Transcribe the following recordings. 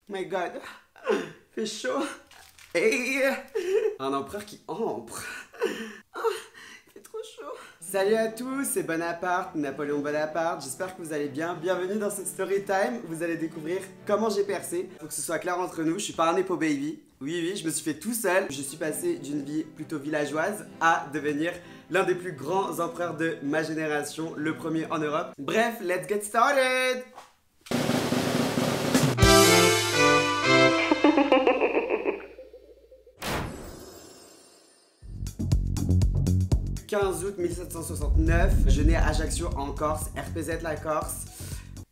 My god, fait chaud. Hey, un empereur qui empre. Il fait trop chaud. Salut à tous, c'est Bonaparte, Napoléon Bonaparte. J'espère que vous allez bien. Bienvenue dans cette story time où vous allez découvrir comment j'ai percé. Faut que ce soit clair entre nous, je suis pas un Nepo baby. Oui, je me suis fait tout seul. Je suis passé d'une vie plutôt villageoise à devenir l'un des plus grands empereurs de ma génération, le premier en Europe. Bref, let's get started. 15 août 1769, je nais à Ajaccio en Corse, RPZ la Corse.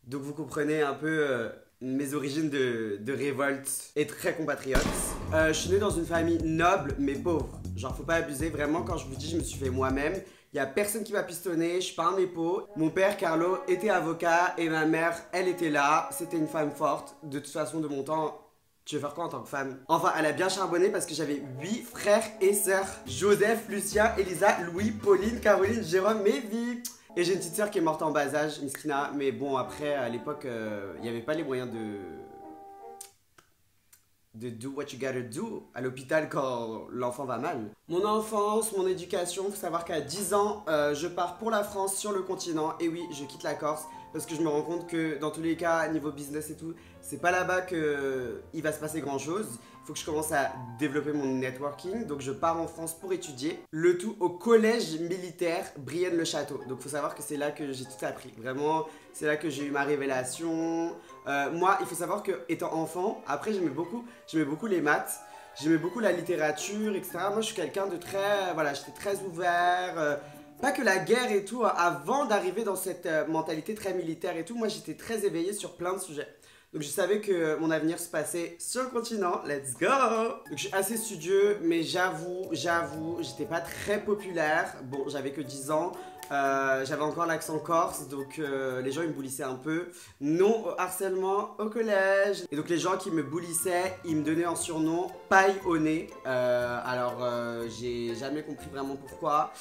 Donc vous comprenez un peu mes origines de révolte et très compatriote. Je suis né dans une famille noble mais pauvre. Genre faut pas abuser, vraiment quand je vous dis je me suis fait moi-même. Il y a personne qui m'a pistonné, je suis pas un épo. Mon père Carlo était avocat et ma mère elle était là. C'était une femme forte. De toute façon de mon temps, tu veux faire quoi en tant que femme? Enfin, elle a bien charbonné parce que j'avais 8 frères et sœurs. Joseph, Lucien, Elisa, Louis, Pauline, Caroline, Jérôme et Vie. Et j'ai une petite sœur qui est morte en bas âge, Miskina. Mais bon, après, à l'époque, il n'y avait pas les moyens de do what you gotta do à l'hôpital quand l'enfant va mal. Mon enfance, mon éducation, faut savoir qu'à 10 ans, je pars pour la France sur le continent. Et oui, je quitte la Corse parce que je me rends compte que dans tous les cas, niveau business et tout, c'est pas là-bas qu'il va se passer grand chose. Il faut que je commence à développer mon networking. Donc je pars en France pour étudier. Le tout au collège militaire Brienne-le-Château. Donc il faut savoir que c'est là que j'ai tout appris. Vraiment, c'est là que j'ai eu ma révélation. Moi, il faut savoir que étant enfant, après j'aimais beaucoup les maths. J'aimais beaucoup la littérature, etc. Moi je suis quelqu'un de très... Voilà, j'étais très ouvert. Pas que la guerre et tout, avant d'arriver dans cette mentalité très militaire et tout, moi j'étais très éveillé sur plein de sujets. Donc je savais que mon avenir se passait sur le continent, let's go! Donc je suis assez studieux, mais j'avoue, j'étais pas très populaire. Bon, j'avais que 10 ans, j'avais encore l'accent corse, donc les gens ils me boulissaient un peu. Non au harcèlement au collège. Et donc les gens qui me boulissaient, ils me donnaient en surnom paille au nez. J'ai jamais compris vraiment pourquoi.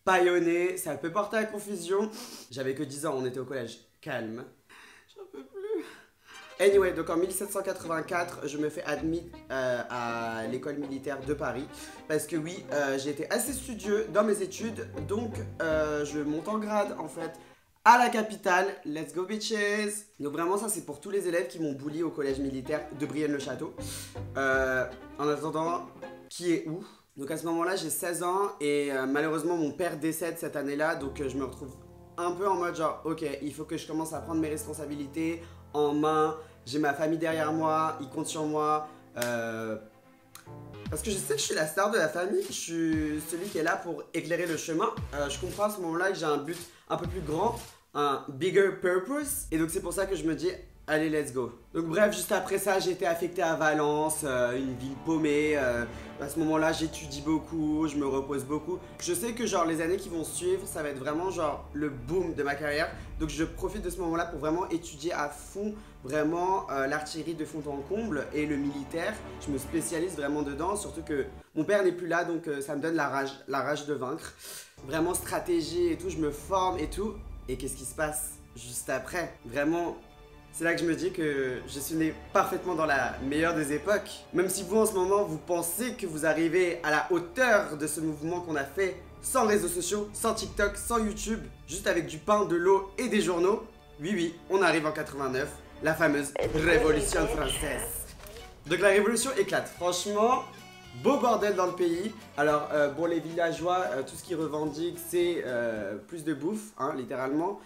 Paille au nez, ça peut porter à confusion. J'avais que 10 ans, on était au collège. Calme. J'en peux plus. Anyway, donc en 1784, je me fais admis à l'école militaire de Paris. Parce que oui, j'ai été assez studieux dans mes études. Donc, je monte en grade en fait à la capitale. Let's go bitches. Donc vraiment, ça c'est pour tous les élèves qui m'ont bully au collège militaire de Brienne-le-Château. En attendant, qui est où? Donc à ce moment-là, j'ai 16 ans et malheureusement, mon père décède cette année-là. Donc je me retrouve un peu en mode genre, ok, il faut que je commence à prendre mes responsabilités en main. J'ai ma famille derrière moi, ils comptent sur moi. Parce que je sais que je suis la star de la famille. Je suis celui qui est là pour éclairer le chemin. Je comprends à ce moment-là que j'ai un but un peu plus grand, un bigger purpose. Et donc c'est pour ça que je me dis... Allez, let's go. Donc bref, juste après ça, j'ai été affecté à Valence, une ville paumée. À ce moment-là, j'étudie beaucoup, je me repose beaucoup. Je sais que genre les années qui vont suivre, ça va être vraiment genre le boom de ma carrière. Donc je profite de ce moment-là pour vraiment étudier à fond, vraiment l'artillerie de fond en comble et le militaire. Je me spécialise vraiment dedans, surtout que mon père n'est plus là, donc ça me donne la rage de vaincre. Vraiment stratégie et tout, je me forme et tout. Et qu'est-ce qui se passe juste après? Vraiment... C'est là que je me dis que je suis né parfaitement dans la meilleure des époques. Même si vous en ce moment vous pensez que vous arrivez à la hauteur de ce mouvement qu'on a fait sans réseaux sociaux, sans TikTok, sans YouTube, juste avec du pain, de l'eau et des journaux. Oui, on arrive en 89, la fameuse Révolution française. Donc la révolution éclate, franchement, beau bordel dans le pays. Alors bon, les villageois, tout ce qu'ils revendiquent c'est plus de bouffe, hein, littéralement.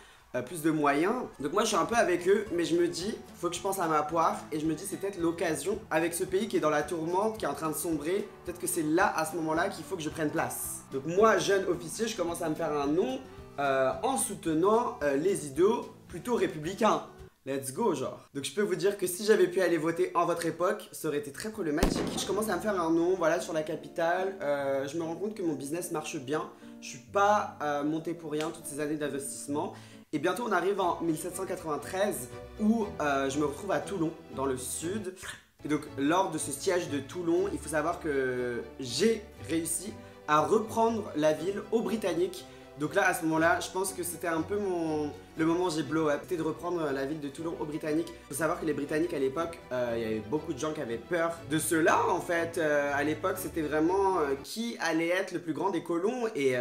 Plus de moyens. Donc moi je suis un peu avec eux, mais je me dis, faut que je pense à ma poire. Et je me dis c'est peut-être l'occasion, avec ce pays qui est dans la tourmente, qui est en train de sombrer, peut-être que c'est là, à ce moment-là, qu'il faut que je prenne place. Donc moi, jeune officier, je commence à me faire un nom en soutenant les idéaux plutôt républicains. Let's go, genre. Donc je peux vous dire que si j'avais pu aller voter en votre époque, ça aurait été très problématique. Je commence à me faire un nom, voilà, sur la capitale. Je me rends compte que mon business marche bien. Je suis pas monté pour rien toutes ces années d'investissement. Et bientôt on arrive en 1793 où je me retrouve à Toulon, dans le sud. Et donc lors de ce siège de Toulon, il faut savoir que j'ai réussi à reprendre la ville aux Britanniques. Donc là, à ce moment-là, je pense que c'était un peu le moment où j'ai blow up, c'était de reprendre la ville de Toulon aux Britanniques. Faut savoir que les Britanniques à l'époque, il y avait beaucoup de gens qui avaient peur de cela en fait. À l'époque, c'était vraiment qui allait être le plus grand des colons et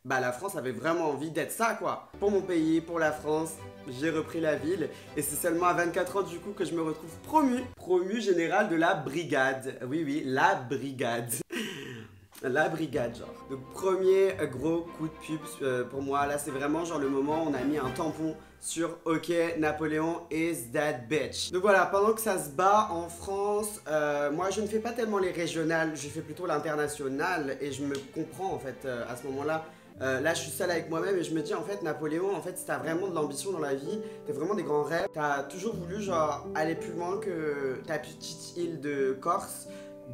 bah la France avait vraiment envie d'être ça quoi. Pour mon pays, pour la France, j'ai repris la ville et c'est seulement à 24 ans du coup que je me retrouve promu général de la brigade. Oui oui, la brigade. La brigade genre. Donc premier gros coup de pub pour moi, là c'est vraiment genre le moment où on a mis un tampon sur OK, Napoléon is that bitch. Donc voilà, pendant que ça se bat en France, moi je ne fais pas tellement les régionales, je fais plutôt l'international et je me comprends en fait à ce moment-là. Là je suis seule avec moi-même et je me dis en fait Napoléon, en fait si t'as vraiment de l'ambition dans la vie, t'as vraiment des grands rêves, t'as toujours voulu genre aller plus loin que ta petite île de Corse.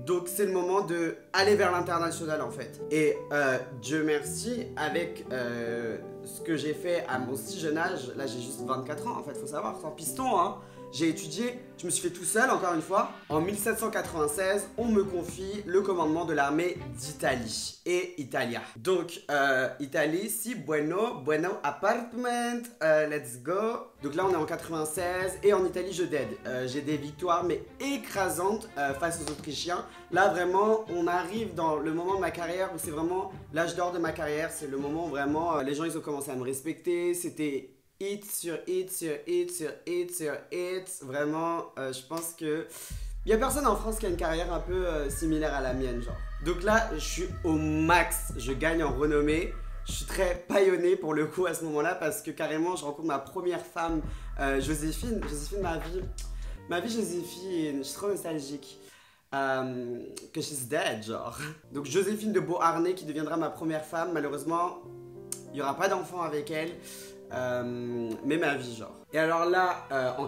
Donc c'est le moment de aller vers l'international en fait. Et Dieu merci, avec ce que j'ai fait à mon si jeune âge, là j'ai juste 24 ans en fait, faut savoir, sans piston hein. J'ai étudié, je me suis fait tout seul encore une fois. En 1796, on me confie le commandement de l'armée d'Italie et Italia. Donc Italie, si bueno apartment, let's go. Donc là on est en 96 et en Italie je dead. J'ai des victoires mais écrasantes face aux Autrichiens. Là vraiment on arrive dans le moment de ma carrière où c'est vraiment l'âge d'or de ma carrière. C'est le moment où vraiment les gens ils ont commencé à me respecter. C'était hit sur hit sur hit sur hit sur hit. Vraiment je pense que il y a personne en France qui a une carrière un peu similaire à la mienne genre. Donc là je suis au max, je gagne en renommée. Je suis très paillonné pour le coup à ce moment-là parce que carrément je rencontre ma première femme, Joséphine. Joséphine, ma vie Joséphine, je suis trop nostalgique. Que she's dead genre. Donc Joséphine de Beauharnais qui deviendra ma première femme. Malheureusement, il n'y aura pas d'enfant avec elle. Mais ma vie genre. Et alors là, en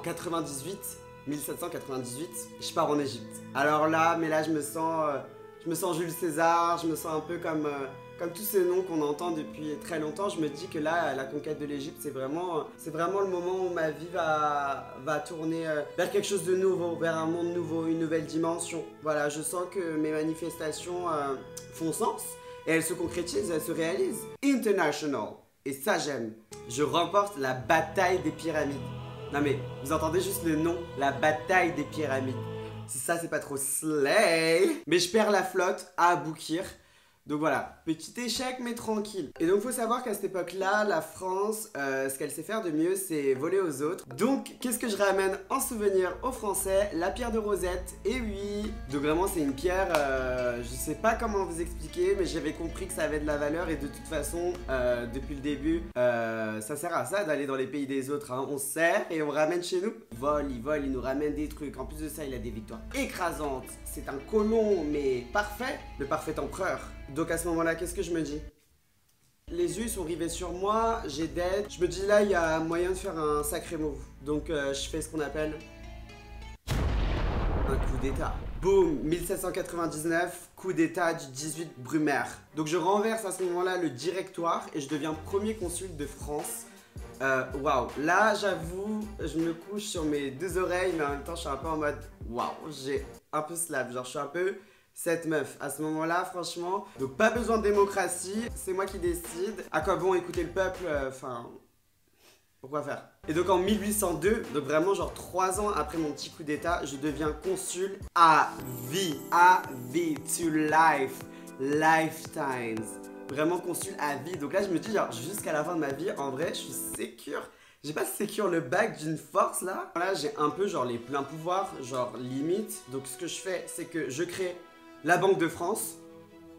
1798, je pars en Égypte. Alors là, mais là je me sens Jules César, je me sens un peu comme tous ces noms qu'on entend depuis très longtemps. Je me dis que là, la conquête de l'Égypte, c'est vraiment le moment où ma vie va tourner vers quelque chose de nouveau, vers un monde nouveau, une nouvelle dimension. Voilà, je sens que mes manifestations font sens et elles se concrétisent, elles se réalisent. International. Et ça j'aime. Je remporte la bataille des pyramides. Non mais, vous entendez juste le nom, la bataille des pyramides. Si ça c'est pas trop slay. Mais je perds la flotte à Aboukir. Donc voilà, petit échec mais tranquille. Et donc faut savoir qu'à cette époque-là, la France, ce qu'elle sait faire de mieux, c'est voler aux autres. Donc qu'est-ce que je ramène en souvenir aux Français? La pierre de Rosette, et oui. Donc vraiment c'est une pierre, je sais pas comment vous expliquer, mais j'avais compris que ça avait de la valeur et de toute façon, depuis le début, ça sert à ça d'aller dans les pays des autres, hein. On sert et on ramène chez nous. Il nous ramène des trucs. En plus de ça, il a des victoires écrasantes. C'est un colon mais parfait, le parfait empereur. Donc à ce moment-là, qu'est-ce que je me dis? Les yeux sont rivés sur moi, j'ai dead. Je me dis là, il y a moyen de faire un sacré move. Donc je fais ce qu'on appelle un coup d'état. Boum, 1799, coup d'état du 18 Brumaire. Donc je renverse à ce moment-là le directoire et je deviens premier consul de France. Waouh, là j'avoue, je me couche sur mes deux oreilles, mais en même temps je suis un peu en mode waouh, j'ai un peu slap, genre je suis un peu cette meuf à ce moment-là, franchement. Donc pas besoin de démocratie, c'est moi qui décide. À quoi bon écouter le peuple, enfin, pourquoi faire? Et donc en 1802, donc vraiment genre 3 ans après mon petit coup d'état, je deviens consul à vie, to life, lifetimes. Vraiment consul à vie. Donc là je me dis genre jusqu'à la fin de ma vie, en vrai je suis sécure. J'ai pas sécure le bac d'une force là. Là j'ai un peu genre les pleins pouvoirs, genre limite. Donc ce que je fais c'est que je crée la Banque de France.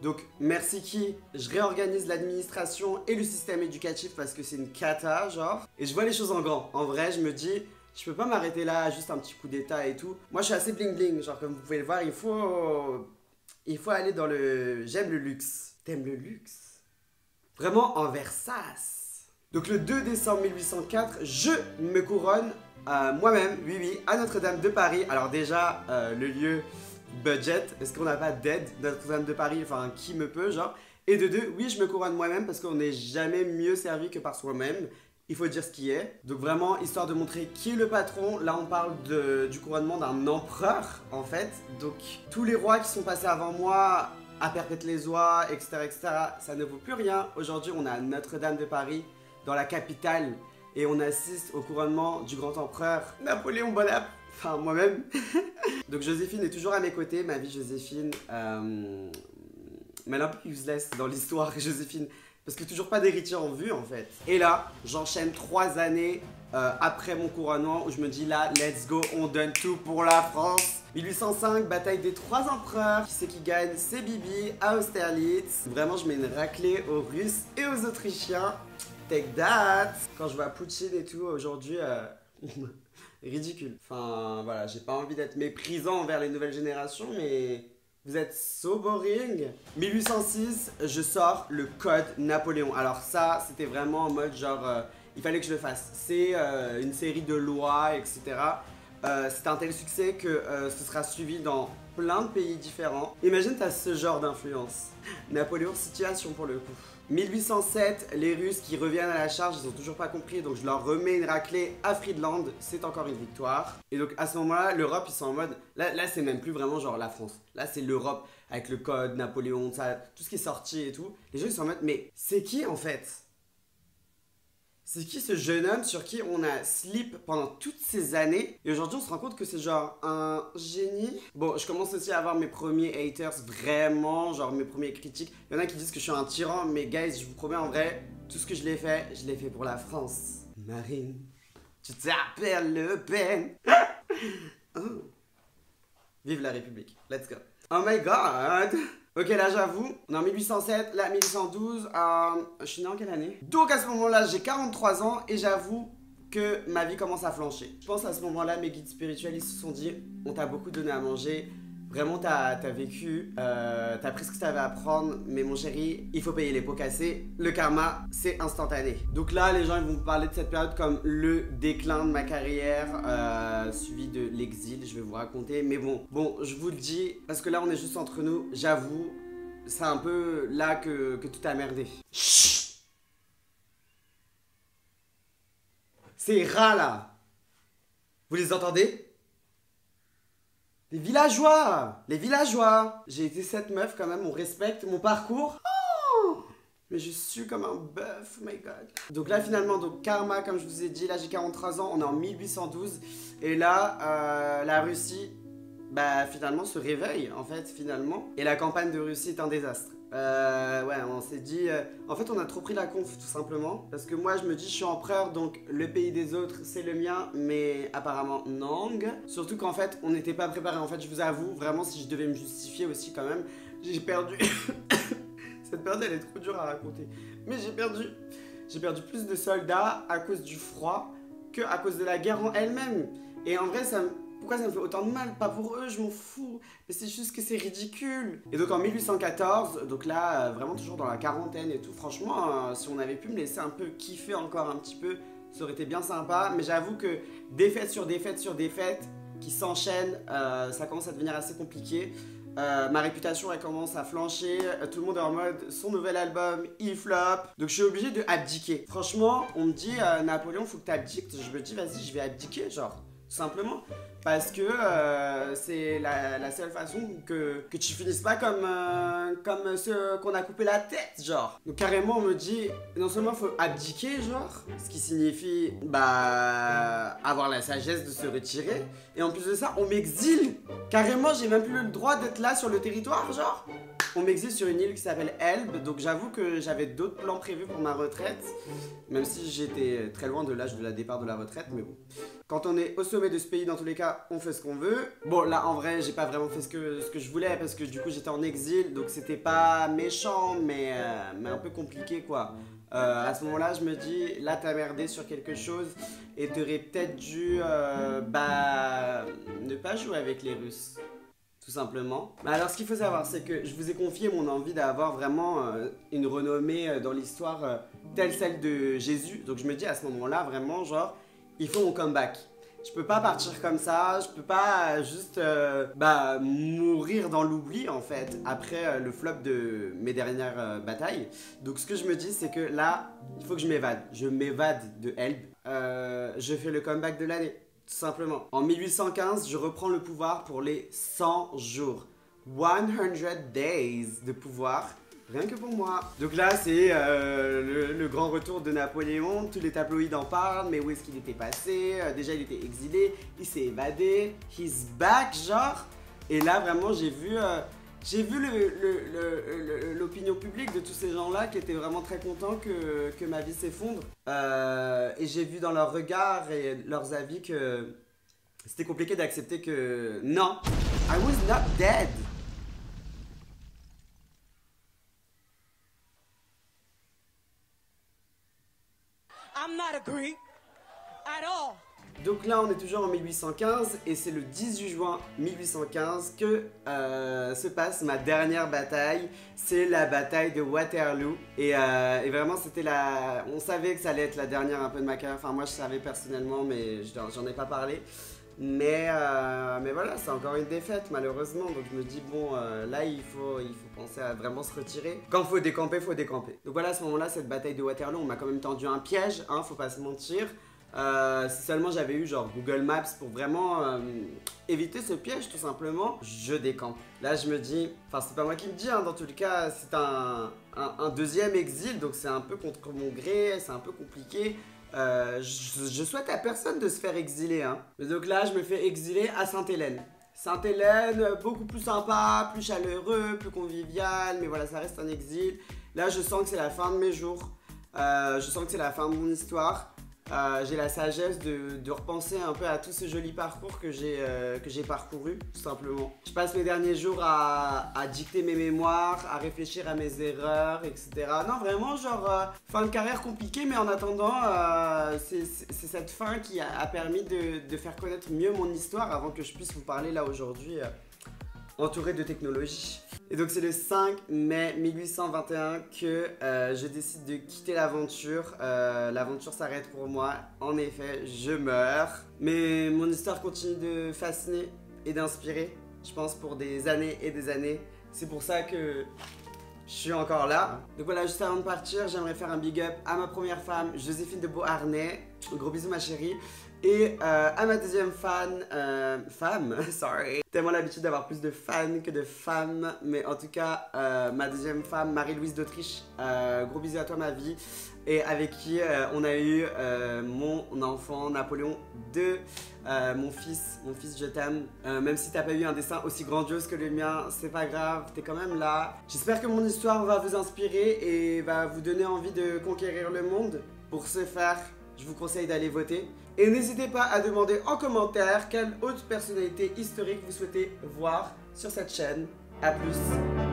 Donc merci qui, je réorganise l'administration et le système éducatif parce que c'est une cata genre. Et je vois les choses en grand. En vrai je me dis, je peux pas m'arrêter là à juste un petit coup d'état et tout. Moi je suis assez bling bling, genre comme vous pouvez le voir, il faut aller dans le... J'aime le luxe. T'aimes le luxe? Vraiment en Versace. Donc le 2 décembre 1804, je me couronne moi-même, oui, à Notre-Dame de Paris. Alors déjà, le lieu, budget, est-ce qu'on n'a pas d'aide Notre-Dame de Paris, enfin qui me peut genre. Et de deux, oui je me couronne moi-même parce qu'on n'est jamais mieux servi que par soi-même. Il faut dire ce qui est. Donc vraiment, histoire de montrer qui est le patron, là on parle du couronnement d'un empereur en fait. Donc tous les rois qui sont passés avant moi à perpétuer les oies, etc., ça ne vaut plus rien. Aujourd'hui, on a Notre-Dame de Paris, dans la capitale et on assiste au couronnement du grand empereur Napoléon Bonaparte. Enfin, moi-même. Donc Joséphine est toujours à mes côtés, ma vie Joséphine. Mais elle est un peu useless dans l'histoire, Joséphine. Parce que toujours pas d'héritier en vue, en fait. Et là, j'enchaîne 3 années après mon couronnement où je me dis là, let's go, on donne tout pour la France. 1805, bataille des 3 empereurs. Qui c'est qui gagne? C'est Bibi à Austerlitz. Vraiment, je mets une raclée aux Russes et aux Autrichiens. Take that. Quand je vois Poutine et tout aujourd'hui, ridicule. Enfin, voilà, j'ai pas envie d'être méprisant envers les nouvelles générations, mais vous êtes so boring. 1806, je sors le code Napoléon. Alors ça, c'était vraiment en mode genre, il fallait que je le fasse. C'est une série de lois, etc. C'est un tel succès que ce sera suivi dans plein de pays différents. Imagine, t'as ce genre d'influence. Napoléon, situation pour le coup. 1807, les Russes qui reviennent à la charge, ils ont toujours pas compris, donc je leur remets une raclée à Friedland, c'est encore une victoire. Et donc à ce moment-là, l'Europe, ils sont en mode, là c'est même plus vraiment genre la France, là c'est l'Europe avec le code, Napoléon, ça, tout ce qui est sorti et tout. Les gens ils sont en mode, mais c'est qui en fait? C'est qui ce jeune homme sur qui on a slip pendant toutes ces années? Et aujourd'hui, on se rend compte que c'est genre un génie. Bon, je commence aussi à avoir mes premiers haters, vraiment, genre mes premiers critiques. Il y en a qui disent que je suis un tyran, mais guys, je vous promets en vrai, tout ce que je l'ai fait pour la France. Marine, tu t'appelles Le Pen. Oh. Vive la République, let's go. Oh my god. Ok, là j'avoue, on est en 1807, là 1812, je suis né en quelle année? Donc à ce moment-là, j'ai 43 ans et j'avoue que ma vie commence à flancher. Je pense à ce moment-là, mes guides spirituels, ils se sont dit, on t'a beaucoup donné à manger, vraiment t'as vécu, t'as pris ce que t'avais à prendre, mais mon chéri, il faut payer les pots cassés, le karma, c'est instantané. Donc là, les gens ils vont me parler de cette période comme le déclin de ma carrière, suivi de l'exil, je vais vous raconter, mais bon, je vous le dis, parce que là on est juste entre nous, j'avoue, c'est un peu là que tout a merdé. Chut. Ces rats là, vous les entendez? Les villageois! Les villageois! J'ai été cette meuf quand même, on respecte mon parcours. Oh, mais je suis comme un bœuf, oh my god. Donc là finalement, donc karma, comme je vous ai dit, là j'ai 43 ans, on est en 1812. Et là, la Russie, bah finalement se réveille en fait, finalement. Et la campagne de Russie est un désastre. Ouais, on s'est dit... en fait, on a trop pris la conf, tout simplement. Parce que moi, je me dis, je suis empereur, donc le pays des autres, c'est le mien. Mais apparemment, non. Surtout qu'en fait, on n'était pas préparé. En fait, je vous avoue, vraiment, si je devais me justifier aussi quand même, j'ai perdu... Cette période, elle est trop dure à raconter. Mais j'ai perdu plus de soldats à cause du froid que à cause de la guerre en elle-même. Et en vrai, pourquoi ça me fait autant de mal? Pas pour eux, je m'en fous. Mais c'est juste que c'est ridicule. Et donc en 1814, donc là, vraiment toujours dans la quarantaine et tout, franchement, si on avait pu me laisser un peu kiffer encore un petit peu, ça aurait été bien sympa. Mais j'avoue que défaite sur défaite sur défaite qui s'enchaînent, ça commence à devenir assez compliqué. Ma réputation elle commence à flancher, tout le monde est en mode son nouvel album il flop, donc je suis obligé de abdiquer. Franchement, on me dit Napoléon, faut que tu abdiques. Je me dis vas-y, je vais abdiquer, genre. Simplement parce que c'est la seule façon que tu finisses pas comme ceux qu'on a coupé la tête, genre. Donc carrément on me dit non seulement faut abdiquer, genre, ce qui signifie bah avoir la sagesse de se retirer, et en plus de ça on m'exile. Carrément j'ai même plus le droit d'être là sur le territoire, genre. On m'exile sur une île qui s'appelle Elbe, donc j'avoue que j'avais d'autres plans prévus pour ma retraite, même si j'étais très loin de l'âge de la départ de la retraite, mais bon. Quand on est au sommet de ce pays, dans tous les cas, on fait ce qu'on veut. Bon, là, en vrai, j'ai pas vraiment fait ce que je voulais, parce que du coup, j'étais en exil, donc c'était pas méchant, mais un peu compliqué, quoi. À ce moment-là, je me dis, là, t'as merdé sur quelque chose, et t'aurais peut-être dû, ne pas jouer avec les Russes. Tout simplement. Mais alors ce qu'il faut savoir, c'est que je vous ai confié mon envie d'avoir vraiment une renommée dans l'histoire telle celle de Jésus. Donc je me dis à ce moment-là, vraiment, genre, il faut mon comeback. Je peux pas partir comme ça, je peux pas juste mourir dans l'oubli en fait, après le flop de mes dernières batailles. Donc ce que je me dis, c'est que là, il faut que je m'évade. Je m'évade de Elbe. Je fais le comeback de l'année. Tout simplement. En 1815, je reprends le pouvoir pour les 100 jours. 100 days de pouvoir Rien que pour moi. Donc là, c'est le grand retour de Napoléon. Tous les tabloïds en parlent, mais où est-ce qu'il était passé? Déjà, il était exilé, il s'est évadé. He's back, genre. Et là, vraiment, j'ai vu l'opinion publique de tous ces gens-là qui étaient vraiment très contents que ma vie s'effondre. Et j'ai vu dans leurs regards et leurs avis que c'était compliqué d'accepter que non, I was not dead. I'm not agree at all. Donc là, on est toujours en 1815 et c'est le 18 juin 1815 que se passe ma dernière bataille. C'est la bataille de Waterloo. Et vraiment, c'était on savait que ça allait être la dernière un peu de ma carrière. Enfin, moi, je savais personnellement, mais j'en ai pas parlé. Mais voilà, c'est encore une défaite malheureusement. Donc je me dis, bon, là, il faut penser à vraiment se retirer. Quand il faut décamper, il faut décamper. Donc voilà, à ce moment-là, cette bataille de Waterloo, on m'a quand même tendu un piège, hein, faut pas se mentir. Si seulement j'avais eu genre Google Maps pour vraiment éviter ce piège tout simplement, je décampe. Là je me dis, enfin c'est pas moi qui me dis, hein, dans tous les cas c'est un deuxième exil, donc c'est un peu contre mon gré, c'est un peu compliqué. Je souhaite à personne de se faire exiler, hein. Mais donc là je me fais exiler à Sainte-Hélène. Sainte-Hélène, beaucoup plus sympa, plus chaleureux, plus convivial, mais voilà ça reste un exil. Là je sens que c'est la fin de mes jours, je sens que c'est la fin de mon histoire. J'ai la sagesse de repenser un peu à tout ce joli parcours que j'ai parcouru, tout simplement. Je passe mes derniers jours à dicter mes mémoires, à réfléchir à mes erreurs, etc. Non, vraiment, genre, fin de carrière compliquée, mais en attendant, c'est cette fin qui a permis de faire connaître mieux mon histoire avant que je puisse vous parler là aujourd'hui, entouré de technologie. Et donc c'est le 5 mai 1821 que je décide de quitter l'aventure. L'aventure s'arrête pour moi. En effet, je meurs. Mais mon histoire continue de fasciner et d'inspirer, je pense, pour des années et des années. C'est pour ça que je suis encore là. Donc voilà, juste avant de partir, j'aimerais faire un big up à ma première femme, Joséphine de Beauharnais. Gros bisous ma chérie. Et à ma deuxième femme, sorry. Tellement l'habitude d'avoir plus de fans que de femmes. Mais en tout cas, ma deuxième femme, Marie-Louise d'Autriche. Gros bisous à toi ma vie. Et avec qui on a eu mon enfant Napoléon II. Mon fils je t'aime. Même si t'as pas eu un dessin aussi grandiose que le mien, c'est pas grave, t'es quand même là. J'espère que mon histoire va vous inspirer et va vous donner envie de conquérir le monde. Pour ce faire, je vous conseille d'aller voter. Et n'hésitez pas à demander en commentaire quelle autre personnalité historique vous souhaitez voir sur cette chaîne. A plus.